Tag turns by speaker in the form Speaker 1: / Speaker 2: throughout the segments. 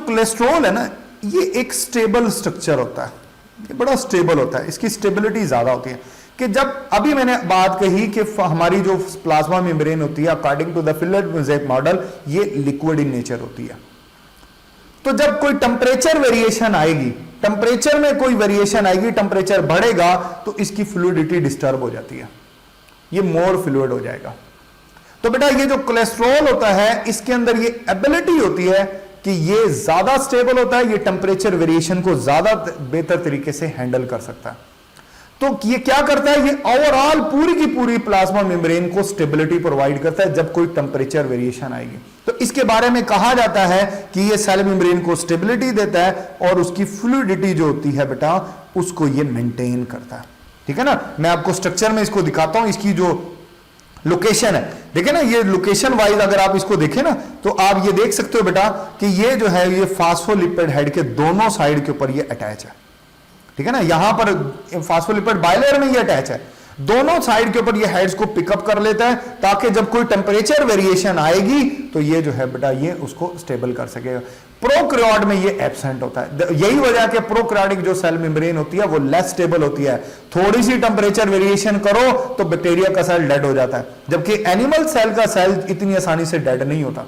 Speaker 1: Cholesterol है ना, ये एक स्टेबल स्ट्रक्चर होता है, ये बड़ा स्टेबल होता है, इसकी स्टेबिलिटी ज्यादा होती है। कि जब अभी मैंने बात कही कि हमारी जो प्लाज्मा मेम्ब्रेन होती है according to the fluid mosaic model, ये लिक्विड इन नेचर होती है। तो जब कोई टेम्परेचर वेरिएशन आएगी, टेम्परेचर में कोई वेरिएशन आएगी, टेम्परेचर बढ़ेगा तो इसकी फ्लूइडिटी डिस्टर्ब हो जाती है, ये मोर फ्लूइड हो जाएगा। तो बेटा ये जो कोलेस्ट्रॉल होता है इसके अंदर ये एबिलिटी होती है कि ये ज्यादा स्टेबल होता है, ये टेम्परेचर वेरिएशन को ज्यादा बेहतर तरीके से हैंडल कर सकता है। तो ये क्या करता है, ये ओवरऑल पूरी की पूरी प्लाज्मा मेम्ब्रेन को स्टेबिलिटी प्रोवाइड करता है जब कोई टेम्परेचर वेरिएशन आएगी। तो इसके बारे में कहा जाता है कि ये सेल मेम्ब्रेन को स्टेबिलिटी देता है और उसकी फ्लूइडिटी जो होती है बेटा उसको ये मेंटेन करता है। ठीक है ना, मैं आपको स्ट्रक्चर में इसको दिखाता हूं, इसकी जो लोकेशन है देखे ना, ये लोकेशन वाइज अगर आप इसको देखें ना तो आप ये देख सकते हो बेटा कि ये जो है ये फास्फोलिपिड हेड के दोनों साइड के ऊपर ये अटैच है। ठीक है ना, यहां पर फास्फोलिपिड बाइलेयर में ये अटैच है, दोनों साइड के ऊपर ये हेड्स को पिकअप कर लेता है ताकि जब कोई टेम्परेचर वेरिएशन आएगी तो ये जो है बेटा ये उसको स्टेबल कर सकेगा। प्रोकैरियोट में ये एब्सेंट होता है, यही वजह है कि प्रोकैरियोटिक जो सेल मेम्ब्रेन होती है वो लेस स्टेबल होती है। थोड़ी सी टेम्परेचर वेरिएशन करो तो बैक्टीरिया का सेल डेड हो जाता है, जबकि एनिमल सेल का सेल इतनी आसानी से डेड नहीं होता।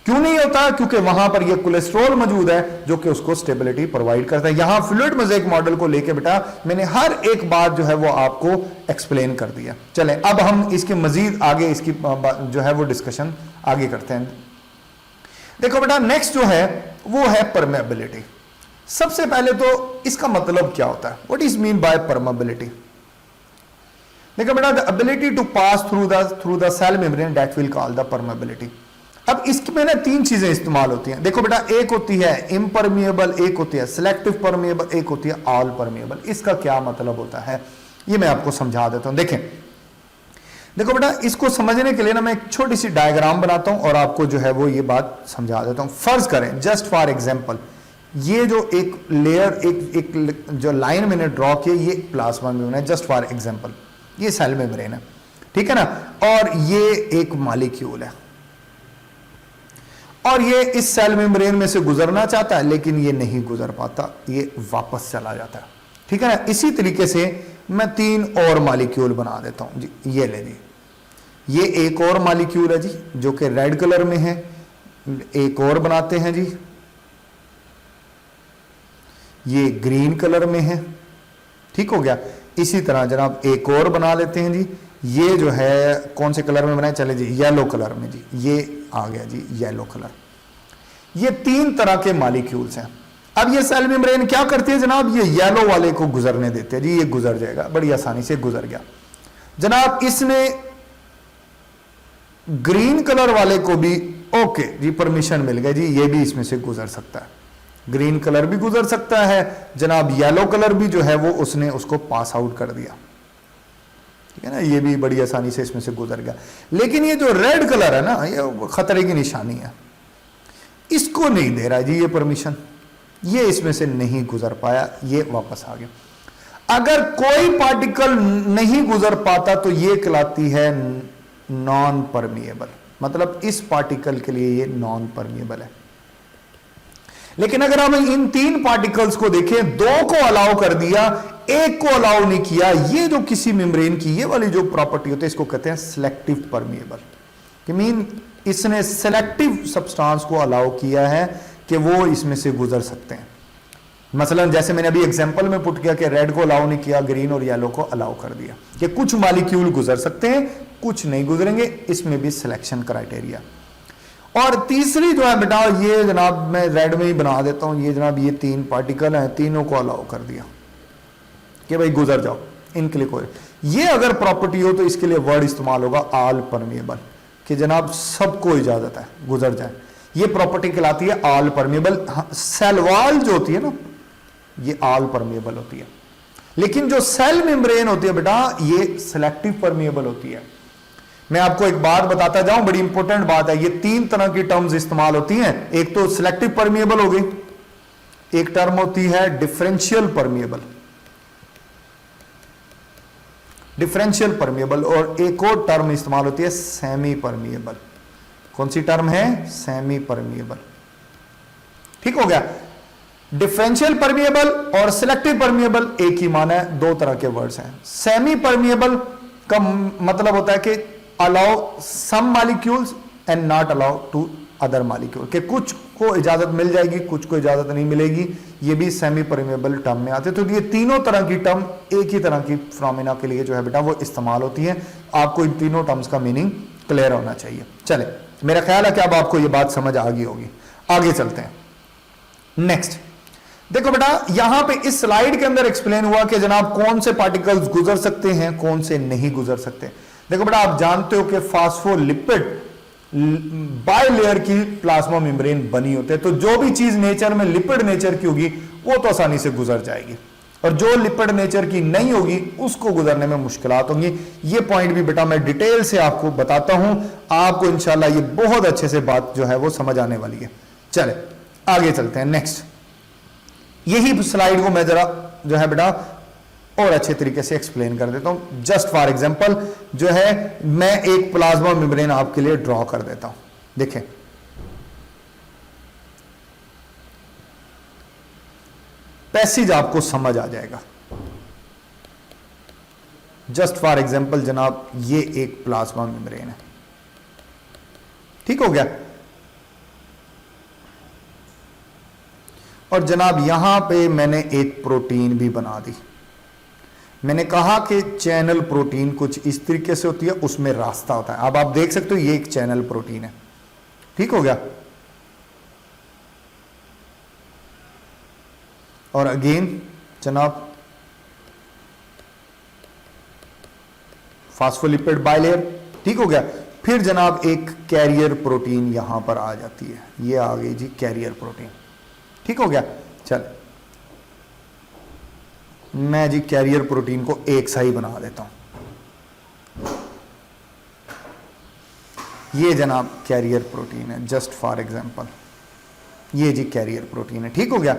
Speaker 1: क्यों नहीं होता? क्योंकि वहां पर ये कोलेस्ट्रॉल मौजूद है जो कि उसको स्टेबिलिटी प्रोवाइड करता है। यहां फ्लूइड-मोज़ेक मॉडल को लेके बेटा मैंने हर एक बात जो है वो आपको एक्सप्लेन कर दिया। चलें अब हम इसके मजीद आगे इसकी जो है वो डिस्कशन आगे करते हैं। देखो बेटा नेक्स्ट जो है वो है परमेबिलिटी। सबसे पहले तो इसका मतलब क्या होता है, what is mean by permeability? देखो बेटा the ability to pass through the cell membrane that will call the permeability. अब इसमें ना तीन चीजें इस्तेमाल होती हैं। देखो बेटा एक होती है इम्परमिएबल, एक होती है सिलेक्टिव परमिएबल, एक होती है ऑल परमिएबल। इसका क्या मतलब होता है ये मैं आपको समझा देता हूं। देखें देखो बेटा इसको समझने के लिए ना मैं एक छोटी सी डायग्राम बनाता हूं और आपको जो है वो ये बात समझा देता हूं। फर्ज करें जस्ट फॉर एग्जांपल ये जो एक लेयर एक जो लाइन मैंने ड्रॉ की ये प्लाज्मा मेम्ब्रेन है, जस्ट फॉर एग्जांपल ये सेल मेम्ब्रेन है, ठीक है ना, और ये एक मॉलिक्यूल है और ये इस सेल मेम्ब्रेन में से गुजरना चाहता है लेकिन ये नहीं गुजर पाता, ये वापस चला जाता है। ठीक है ना, इसी तरीके से मैं तीन और मॉलिक्यूल बना देता हूं जी। ये ले जी, ये एक और मॉलिक्यूल है जी जो कि रेड कलर में है, एक और बनाते हैं जी, ये ग्रीन कलर में है, ठीक हो गया। इसी तरह जनाब एक और बना लेते हैं जी, ये जो है कौन से कलर में बनाए, चले जी येलो कलर में जी, ये आ गया जी येलो कलर। ये तीन तरह के मॉलिक्यूल्स हैं। अब ये सेल मेम्ब्रेन क्या करती है जनाब, ये येलो वाले को गुजरने देते हैं जी, ये गुजर जाएगा, बड़ी आसानी से गुजर गया जनाब। इसने ग्रीन कलर वाले को भी ओके जी परमिशन मिल गई जी, ये भी इसमें से गुजर सकता है, ग्रीन कलर भी गुजर सकता है जनाब, येलो कलर भी जो है वो उसने उसको पास आउट कर दिया, ठीक है ना, ये भी बड़ी आसानी से इसमें से गुजर गया। लेकिन ये जो रेड कलर है ना ये खतरे की निशानी है, इसको नहीं दे रहा जी ये परमिशन, ये इसमें से नहीं गुजर पाया, ये वापस आ गया। अगर कोई पार्टिकल नहीं गुजर पाता तो ये कहलाती है नॉन परमिएबल, मतलब इस पार्टिकल के लिए ये नॉन परमिएबल है। लेकिन अगर हम इन तीन पार्टिकल्स को देखें, दो को अलाउ कर दिया, एक को अलाउ नहीं किया, ये जो किसी मेम्ब्रेन की ये वाली जो प्रॉपर्टी होती है इसको कहते हैं सिलेक्टिव परमिएबल। कि मीन इसने सिलेक्टिव सब्सटेंस को अलाउ किया है कि वो इसमें से गुजर सकते हैं। मसलन जैसे मैंने अभी एग्जांपल में पुट किया कि रेड को अलाउ नहीं किया, ग्रीन और येलो को अलाउ कर दिया कि कुछ मॉलिक्यूल गुजर सकते हैं, कुछ नहीं गुजरेंगे, इसमें भी सिलेक्शन क्राइटेरिया। और तीसरी जो है बेटा ये जनाब मैं रेड में ही बना देता हूं, ये जनाब ये तीन पार्टिकल हैं, तीनों को अलाउ कर दिया कि भाई गुजर जाओ, इनके लिए कोई ये अगर प्रॉपर्टी हो तो इसके लिए वर्ड इस्तेमाल होगा ऑल परमिएबल, कि जनाब सबको इजाजत है गुजर जाए। ये प्रॉपर्टी कहलाती है ऑल परमिएबल। सेल वॉल जो होती है ना ये ऑल परमिएबल होती है, लेकिन जो सेल मेम्ब्रेन होती है बेटा ये सिलेक्टिव परमिएबल होती है। मैं आपको एक बात बताता जाऊं, बड़ी इंपॉर्टेंट बात है, ये तीन तरह की टर्म्स इस्तेमाल होती हैं। एक तो सिलेक्टिव परमिएबल हो गई, एक टर्म होती है डिफरेंशियल परमिएबल, डिफरेंशियल परमिएबल, और एक और टर्म इस्तेमाल होती है सेमी परमिएबल। कौन सी टर्म है? Semi permeable. ठीक हो गया। डिफरेंशियल परमिएबल और सिलेक्टिव परमिएबल एक ही माना है, दो तरह के वर्ड्स हैं। सेमी परमिएबल का मतलब होता है कि allow some molecules and not allow to other molecule, कि कुछ को इजाजत मिल जाएगी, कुछ को इजाजत नहीं मिलेगी, ये भी सेमी परमिएबल टर्म में आते हैं। तो ये तीनों तरह की टर्म एक ही तरह की फिनोमेना के लिए जो है बेटा वो इस्तेमाल होती है। आपको इन तीनों टर्म्स का मीनिंग क्लियर होना चाहिए। चले, मेरा ख्याल है कि अब आपको ये बात समझ आ गई होगी। आगे चलते हैं। नेक्स्ट देखो बेटा, यहां पे इस स्लाइड के अंदर एक्सप्लेन हुआ कि जनाब कौन से पार्टिकल्स गुजर सकते हैं, कौन से नहीं गुजर सकते। देखो बेटा, आप जानते हो कि फास्फोलिपिड बायलेयर की प्लाज्मा मेम्ब्रेन बनी होते हैं, तो जो भी चीज नेचर में लिपिड नेचर की होगी वो तो आसानी से गुजर जाएगी, और जो लिपिड नेचर की नहीं होगी उसको गुजरने में मुश्किलात होंगी। ये पॉइंट भी बेटा मैं डिटेल से आपको बताता हूं, आपको इंशाल्लाह ये बहुत अच्छे से बात जो है वो समझ आने वाली है। चले आगे चलते हैं। नेक्स्ट, यही स्लाइड को मैं जरा जो है बेटा और अच्छे तरीके से एक्सप्लेन कर देता हूं। जस्ट फॉर एग्जांपल जो है मैं एक प्लाज्मा मेम्ब्रेन आपके लिए ड्रॉ कर देता हूं। देखें, पैसेज आपको समझ आ जाएगा। जस्ट फॉर एग्जांपल जनाब ये एक प्लाज्मा मेम्ब्रेन है, ठीक हो गया। और जनाब यहां पे मैंने एक प्रोटीन भी बना दी। मैंने कहा कि चैनल प्रोटीन कुछ इस तरीके से होती है, उसमें रास्ता होता है। अब आप देख सकते हो ये एक चैनल प्रोटीन है, ठीक हो गया। और अगेन जनाब फास्फोलिपिड बायलेयर, ठीक हो गया। फिर जनाब एक कैरियर प्रोटीन यहां पर आ जाती है, ये आ गई जी कैरियर प्रोटीन, ठीक हो गया। चल मैं जी कैरियर प्रोटीन को एक सा ही बना देता हूं। ये जनाब कैरियर प्रोटीन है, जस्ट फॉर एग्जांपल ये जी कैरियर प्रोटीन है, ठीक हो गया।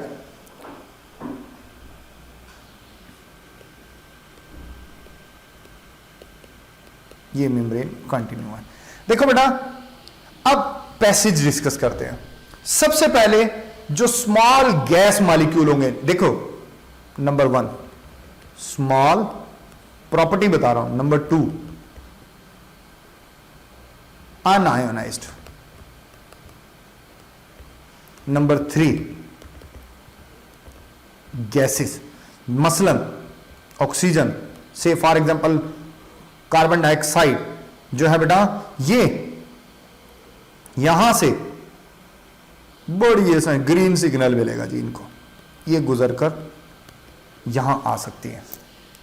Speaker 1: ये मेम्ब्रेन कंटिन्यू है। देखो बेटा, अब पैसेज डिस्कस करते हैं। सबसे पहले जो स्मॉल गैस मॉलिक्यूल होंगे, देखो नंबर 1 स्मॉल, प्रॉपर्टी बता रहा हूं। Number 2 unionised. नंबर 3 गैसेस, मसलन ऑक्सीजन से फॉर एग्जांपल कार्बन डाइऑक्साइड जो है बेटा ये यहां से बड़ी ऐसा ग्रीन सिग्नल मिलेगा जी इनको, ये गुजर कर यहां आ सकती है,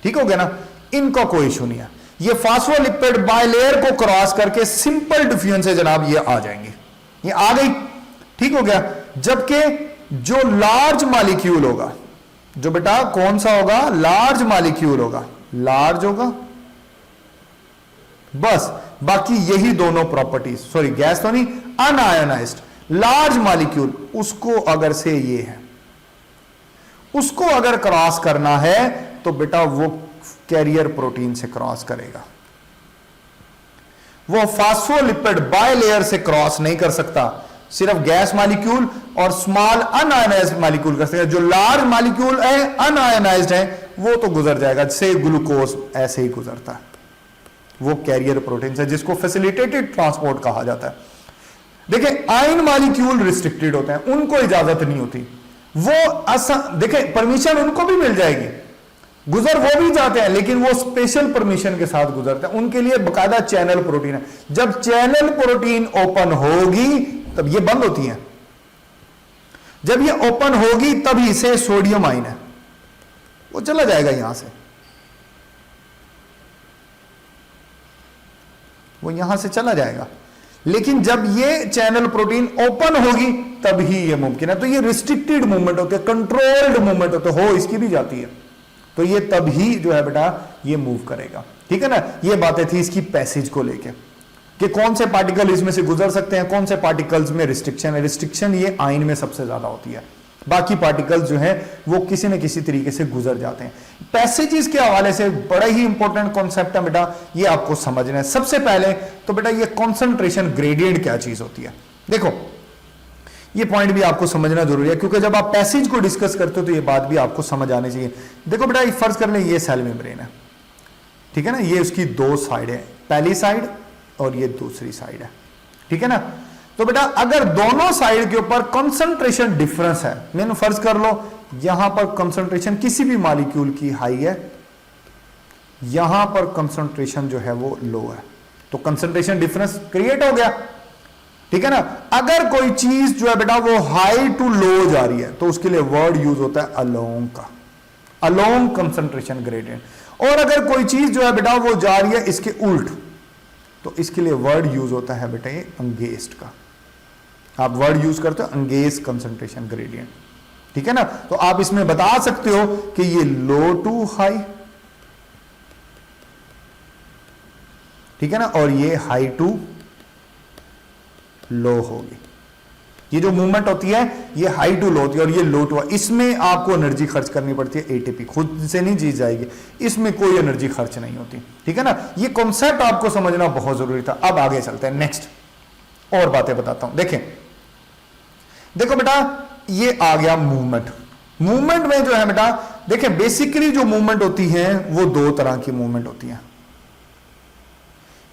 Speaker 1: ठीक हो गया ना। इनका कोई इशू नहीं है। ये फास्फोलिपिड बायलेयर को क्रॉस करके सिंपल डिफ्यूजन से जनाब ये आ जाएंगे, ये आ गई, ठीक हो गया। जबकि जो लार्ज मॉलिक्यूल होगा, जो बेटा कौन सा होगा, लार्ज मॉलिक्यूल होगा, लार्ज होगा बस, बाकी यही दोनों प्रॉपर्टीज, सॉरी गैस तो नहीं, अनआयोनाइज्ड लार्ज मॉलिक्यूल, उसको अगर से ये है, उसको अगर क्रॉस करना है तो बेटा वो कैरियर प्रोटीन से क्रॉस करेगा, वो फास्फोलिपिड बायलेयर से क्रॉस नहीं कर सकता। सिर्फ गैस मॉलिक्यूल और स्मॉल अनआयोनाइज्ड मॉलिक्यूल कर सकते। जो लार्ज मॉलिक्यूल है अनआयोनाइज्ड है वो तो गुजर जाएगा, जैसे ग्लूकोज ऐसे ही गुजरता है, वो कैरियर प्रोटीन है जिसको फैसिलिटेटेड ट्रांसपोर्ट कहा जाता है। देखिए आयन मॉलिक्यूल रिस्ट्रिक्टेड होते हैं, उनको इजाजत नहीं होती, वो देखिए परमिशन उनको भी मिल जाएगी, गुजर वो भी जाते हैं, लेकिन वो स्पेशल परमिशन के साथ गुजरते हैं, उनके लिए बकायदा चैनल प्रोटीन है। जब चैनल प्रोटीन ओपन होगी तब ये बंद होती है, जब ये ओपन होगी तभी से सोडियम आयन है वो चला जाएगा यहां से, वो यहां से चला जाएगा। लेकिन जब ये चैनल प्रोटीन ओपन होगी तभी ये मुमकिन है। तो ये रिस्ट्रिक्टेड मूवमेंट होते हैं, कंट्रोल्ड मूवमेंट होते हो, इसकी भी जाती है, तो ये तभी जो है बेटा ये मूव करेगा, ठीक है ना। ये बातें थी इसकी पैसेज को लेके कि कौन से पार्टिकल इसमें से गुजर सकते हैं, कौन से पार्टिकल्स में रिस्ट्रिक्शन है। रिस्ट्रिक्शन ये आयन में सबसे ज्यादा होती है, बाकी पार्टिकल्स जो है वो किसी न किसी तरीके से गुजर जाते हैं। पैसेजेस के हवाले से बड़ा ही इंपॉर्टेंट कॉन्सेप्ट है बेटा, ये आपको समझना है। सबसे पहले तो बेटा ये कॉन्सेंट्रेशन ग्रेडियंट क्या चीज होती है। देखो ये पॉइंट भी आपको समझना जरूरी है, क्योंकि जब आप पैसेज को डिस्कस करते हो तो ये बात भी आपको समझ आनी चाहिए। देखो बेटा, फर्ज कर लें ये सेल मेम्ब्रेन है, ठीक है ना, ये उसकी दो साइड है, पहली साइड और ये दूसरी साइड है, ठीक है ना। तो बेटा अगर दोनों साइड के ऊपर कंसंट्रेशन डिफरेंस है, मैंने फर्ज कर लो यहां पर कंसंट्रेशन किसी भी मॉलिक्यूल की हाई है, यहां पर कंसंट्रेशन जो है वो लो है, तो कंसंट्रेशन डिफरेंस क्रिएट हो गया, ठीक है ना। अगर कोई चीज जो है बेटा वो हाई टू लो जा रही है तो उसके लिए वर्ड यूज होता है अलोंग का, अलोंग कंसंट्रेशन ग्रेडियंट। और अगर कोई चीज जो है बेटा वो जा रही है इसके उल्ट, तो इसके लिए वर्ड यूज होता है बेटा ये अंगेस्ट का, आप वर्ड यूज करते हो अंगेस्ट कंसंट्रेशन ग्रेडियंट, ठीक है ना। तो आप इसमें बता सकते हो कि ये लो टू हाई, ठीक है ना, और ये हाई टू लो होगी। ये जो मूवमेंट होती है ये हाई टू लो होती है और ये लो टू, इसमें आपको एनर्जी खर्च करनी पड़ती है, एटीपी खुद से नहीं चीज जाएगी, इसमें कोई एनर्जी खर्च नहीं होती, ठीक है ना। ये कॉन्सेप्ट आपको समझना बहुत जरूरी था। अब आगे चलते हैं, नेक्स्ट और बातें बताता हूं। देखें, देखो बेटा ये आ गया मूवमेंट। मूवमेंट में जो है बेटा देखें, बेसिकली जो मूवमेंट होती है वो दो तरह की मूवमेंट होती है।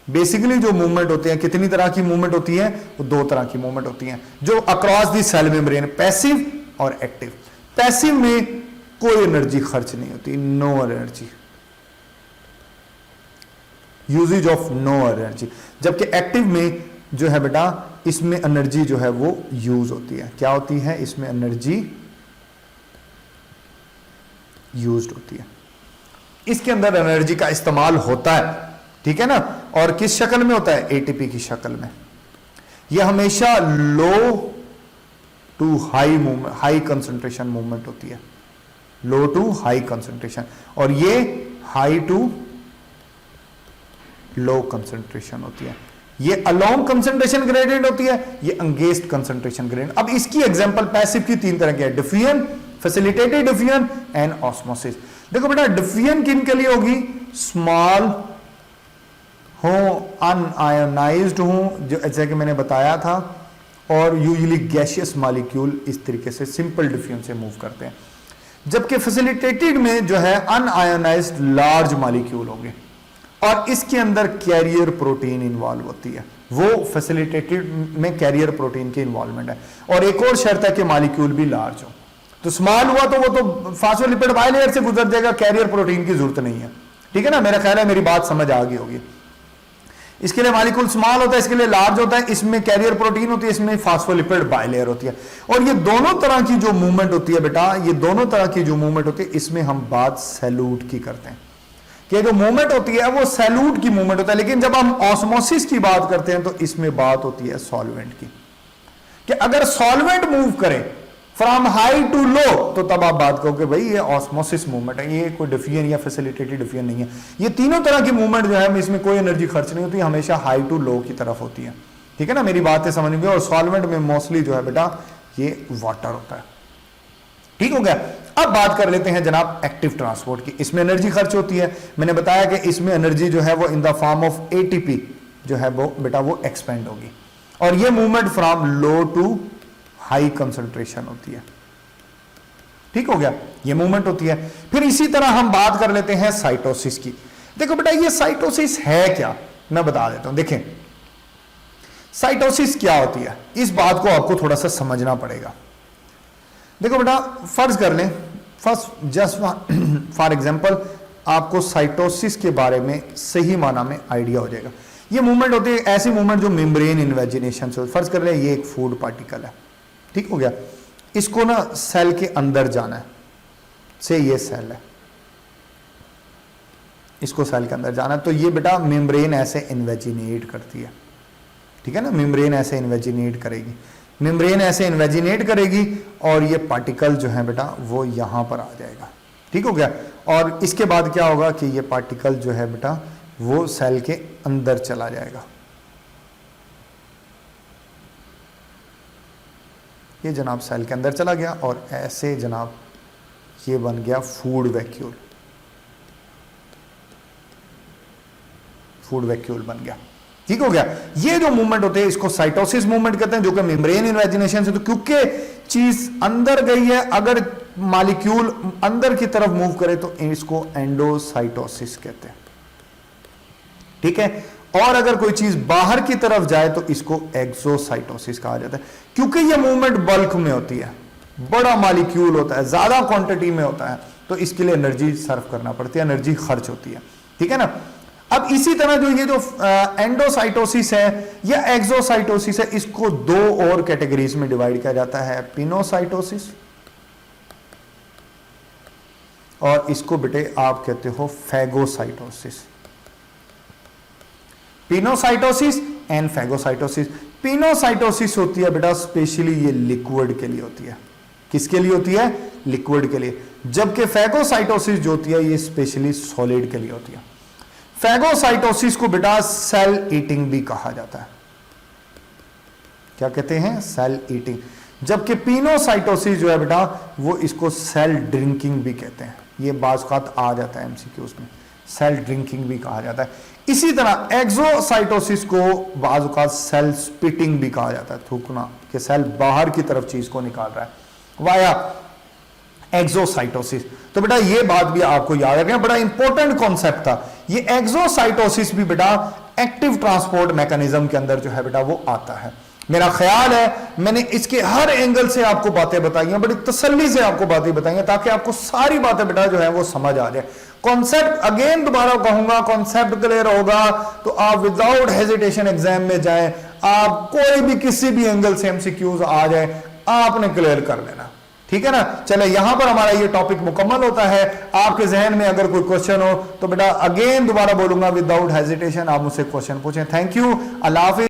Speaker 1: बेसिकली जो मूवमेंट होते हैं, कितनी तरह की मूवमेंट होती है, वो दो तरह की मूवमेंट होती हैं जो across the cell membrane, passive और एक्टिव। पैसिव में कोई एनर्जी खर्च नहीं होती, no energy, usage of no energy. जबकि एक्टिव में जो है बेटा इसमें एनर्जी जो है वो यूज होती है। क्या होती है, इसमें एनर्जी यूज्ड होती है, इसके अंदर एनर्जी का इस्तेमाल होता है, ठीक है ना। और किस शक्ल में होता है, एटीपी की शक्ल में। यह हमेशा low to high movement, high concentration movement होती है, लो टू हाई कंसंट्रेशन, और ये हाई टू लो कंसंट्रेशन होती है। ये अलोंग कंसंट्रेशन ग्रेडियंट होती है, ये अंगेस्ट कंसंट्रेशन ग्रेडियंट। अब इसकी एग्जांपल पैसिव की तीन तरह की है, diffusion, facilitated diffusion and osmosis. देखो बेटा डिफ्यूजन किन के लिए होगी, स्मॉल हो, अनआयोनाइज्ड हो, जो जैसे कि मैंने बताया था, और यूजुअली गैसियस मॉलिक्यूल इस तरीके से सिंपल डिफ्यूजन से मूव करते हैं। जबकि फैसिलिटेटेड में जो है अनआयोनाइज्ड लार्ज मॉलिक्यूल होंगे और इसके अंदर कैरियर प्रोटीन इन्वॉल्व होती है, वो फैसिलिटेटेड में कैरियर प्रोटीन की इन्वॉल्वमेंट है। और एक और शर्त है कि मॉलिक्यूल भी लार्ज हो। तो स्मॉल हुआ तो वो तो फास्फोलिपिड बाइलेयर से गुजर जाएगा, कैरियर प्रोटीन की जरूरत नहीं है, ठीक है ना। मेरा ख्याल है मेरी बात समझ आ गई होगी। इसके लिए मॉलिक्यूल स्मॉल होता है, इसके लिए लार्ज होता है, इसमें कैरियर प्रोटीन होती है, इसमें फास्फोलिपिड बाइलेयर होती है। और ये दोनों तरह की जो मूवमेंट होती है बेटा, ये दोनों तरह की जो मूवमेंट होती है, इसमें हम बात सैल्यूट की करते हैं कि जो मूवमेंट होती है वो सैल्यूट की मूवमेंट होता है। लेकिन जब हम ऑस्मोसिस की बात करते हैं तो इसमें बात होती है सॉल्वेंट की, कि अगर सॉल्वेंट मूव करे फ्रॉम हाई टू लो तो तब आप बात करोगे भाई ये ऑस्मोसिस मूवमेंट है, ये कोई डिफ्यूजन या फैसिलिटेटेड डिफ्यूजन नहीं है। ये तीनों तरह की मूवमेंट जो है इसमें कोई एनर्जी खर्च नहीं होती, हमेशा हाई टू लो की तरफ होती है, ठीक है ना। मेरी बातें समझ में। और सॉल्वेंट में मोस्टली जो है बेटा ये वाटर होता है, ठीक हो गया। अब बात कर लेते हैं जनाब एक्टिव ट्रांसपोर्ट की। इसमें एनर्जी खर्च होती है, मैंने बताया कि इसमें एनर्जी जो है वो in the form of ATP जो है वो बेटा वो एक्सपेंड होगी, और ये movement from low to high concentration होती है, ठीक हो गया, ये मूवमेंट होती है। फिर इसी तरह हम बात कर लेते हैं साइटोसिस की। देखो बेटा ये साइटोसिस है क्या, मैं बता देता हूं। देखें साइटोसिस क्या होती है, इस बात को आपको थोड़ा सा समझना पड़ेगा। देखो बेटा फर्ज कर लें, फर्स्ट जस्ट फॉर एग्जांपल आपको साइटोसिस के बारे में सही माना में आइडिया हो जाएगा। ये मूवमेंट होती है, ऐसी मूवमेंट जो मेम्ब्रेन इन्वेजिनेशन से। फर्ज कर लें ये एक फूड पार्टिकल है, ठीक हो गया, इसको ना सेल के अंदर जाना है, से ये सेल है, इसको सेल के अंदर जाना है, तो ये बेटा मेम्ब्रेन ऐसे इन्वेजिनेट करती है, ठीक है ना। मेम्ब्रेन ऐसे इन्वेजिनेट करेगी, मेम्ब्रेन ऐसे इन्वेजिनेट करेगी और ये पार्टिकल जो है बेटा वो यहां पर आ जाएगा, ठीक हो गया। और इसके बाद क्या होगा कि ये पार्टिकल जो है बेटा वो सेल के अंदर चला जाएगा, ये जनाब सेल के अंदर चला गया और ऐसे जनाब ये बन गया फूड वैक्यूल, फूड वैक्यूल बन गया, ठीक हो गया। ये जो मूवमेंट होते हैं इसको साइटोसिस मूवमेंट कहते हैं, जो कि मेम्ब्रेन इन्वेजिनेशन से, तो क्योंकि चीज अंदर गई है, अगर मॉलिक्यूल अंदर की तरफ मूव करे तो इसको एंडोसाइटोसिस कहते हैं, ठीक है। और अगर कोई चीज बाहर की तरफ जाए तो इसको एक्सोसाइटोसिस कहा जाता है, क्योंकि ये मूवमेंट बल्क में होती है, बड़ा मॉलिक्यूल होता है, ज्यादा क्वांटिटी में होता है, तो इसके लिए एनर्जी सर्व करना पड़ती है, एनर्जी खर्च होती है, ठीक है ना। अब इसी तरह जो ये जो एंडोसाइटोसिस है या एक्सोसाइटोसिस है, इसको दो और कैटेगरीज में डिवाइड किया जाता है, पिनोसाइटोसिस और इसको बेटे आप कहते हो phagocytosis. Pinocytosis and phagocytosis. Pinocytosis होती है बेटा स्पेशली ये लिक्विड के लिए होती है, किसके लिए होती है? लिक्विड के लिए, जबकि फैगोसाइटोसिस जो होती है ये स्पेशली सॉलिड के लिए होती है। फैगोसाइटोसिस को बेटा सेल ईटिंग भी कहा जाता है, क्या कहते हैं? Cell eating. जबकि पिनोसाइटोसिस जो है बेटा वो इसको सेल ड्रिंकिंग भी कहते हैं, ये बाज़ आ जाता है एमसीक्यूज में, सेल ड्रिंकिंग भी कहा जाता है। इसी तरह एक्सोसाइटोसिस को बाज़ सेल स्पिटिंग भी कहा जाता है, थूकना, कि सेल बाहर की तरफ चीज को निकाल रहा है वाया एक्सोसाइटोसिस। तो बेटा ये बात भी आपको याद रखना, बड़ा इंपॉर्टेंट कॉन्सेप्ट था ये। एक्सोसाइटोसिस भी बेटा एक्टिव ट्रांसपोर्ट मैकेनिज्म के अंदर जो है बेटा वो आता है। मेरा ख्याल है मैंने इसके हर एंगल से आपको बातें बताई हैं, बड़ी तसल्ली से आपको बातें बताई हैं, ताकि आपको सारी बातें बेटा जो है वो समझ आ जाए। कॉन्सेप्ट अगेन दोबारा कहूंगा, कॉन्सेप्ट क्लियर होगा तो आप विदाउट हेजिटेशन एग्जाम में जाएं, आप कोई भी किसी भी एंगल से एमसीक्यूज आ जाए आपने क्लियर कर लेना, ठीक है ना। चले यहां पर हमारा ये टॉपिक मुकम्मल होता है। आपके जहन में अगर कोई क्वेश्चन हो तो बेटा अगेन दोबारा बोलूंगा, विदाउट हेजिटेशन आप मुझसे क्वेश्चन पूछें। Thank you, Allah Hafiz.